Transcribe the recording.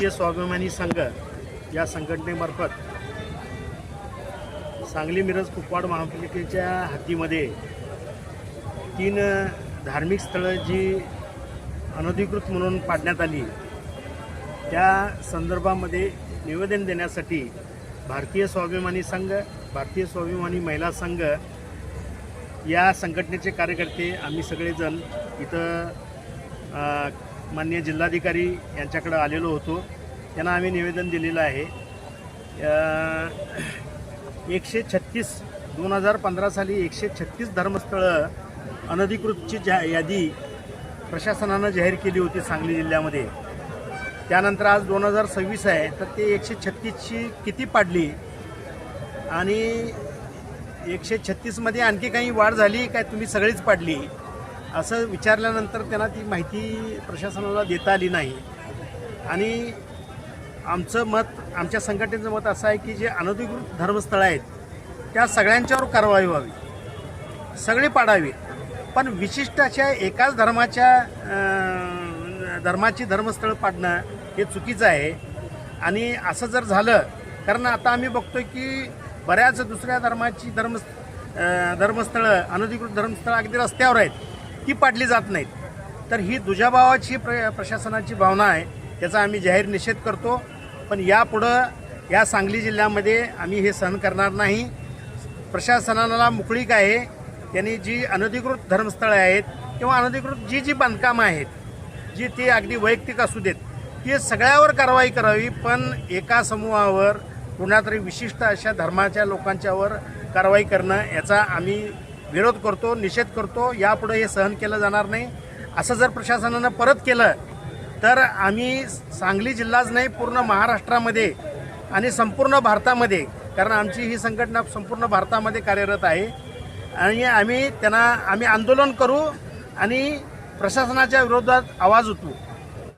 भारतीय स्वाभिमानी संघ या संघटनेमार्फत सांगली मिरज कुपवाड महापालिकेच्या हद्दीमध्ये 3 धार्मिक स्थळं जी अनधिकृत म्हणून पाडण्यात आली, त्या संदर्भामध्ये निवेदन देण्यासाठी भारतीय स्वाभिमानी संघ, भारतीय स्वाभिमानी महिला संघ या संघटनेचे कार्यकर्ते आम्ही सगळेजण इथं माननीय जिल्हाधिकारी यांच्याकडे आलेलो होतो. त्यांना आम्ही निवेदन दिलेलं आहे. 2015 साली 136 धर्मस्थळं अनधिकृतची यादी प्रशासनानं जाहीर केली होती सांगली जिल्ह्यामध्ये. त्यानंतर आज 2026 आहे, तर ते 136ची किती पाडली आणि 136मध्ये आणखी काही वाढ झाली काय, तुम्ही सगळीच पाडली असं विचारल्यानंतर त्यांना ती माहिती प्रशासनाला देता आली नाही. आणि आमचं मत, आमच्या संघटनेचं मत असं आहे की जे अनधिकृत धर्मस्थळं आहेत त्या सगळ्यांच्यावर कारवाई व्हावी, सगळी पाडावी. पण विशिष्ट अशा एकाच धर्माची धर्मस्थळं पाडणं हे चुकीचं आहे. आणि असं जर झालं, कारण आता आम्ही बघतोय की बऱ्याच दुसऱ्या धर्माची धर्मस्थळं, अनधिकृत धर्मस्थळं अगदी रस्त्यावर आहेत, ती पाडली जात नाहीत. तर ही दुजाभावाची प्रशासनाची भावना आहे, त्याचा आम्ही जाहीर निषेध करतो. पण यापुढं या सांगली जिल्ह्यामध्ये आम्ही हे सहन करणार नाही. प्रशासनाला मोकळीक आहे, त्यांनी जी अनधिकृत धर्मस्थळं आहेत किंवा अनधिकृत जी बांधकामं आहेत, जी ती अगदी वैयक्तिक असू देत, ती सगळ्यावर कारवाई करावी. पण एका समूहावर, कुणातरी विशिष्ट अशा धर्माच्या लोकांच्यावर कारवाई करणं, याचा आम्ही विरोध करतो, निषेध करतो. यापुढे हे सहन केलं जाणार नाही. असं जर प्रशासनानं परत केलं तर आम्ही सांगली जिल्हाच नाही, पूर्ण महाराष्ट्रामध्ये आणि संपूर्ण भारतामध्ये, कारण आमची ही संघटना संपूर्ण भारतामध्ये कार्यरत आहे, आणि आम्ही आंदोलन करू आणि प्रशासनाच्या विरोधात आवाज उठवू.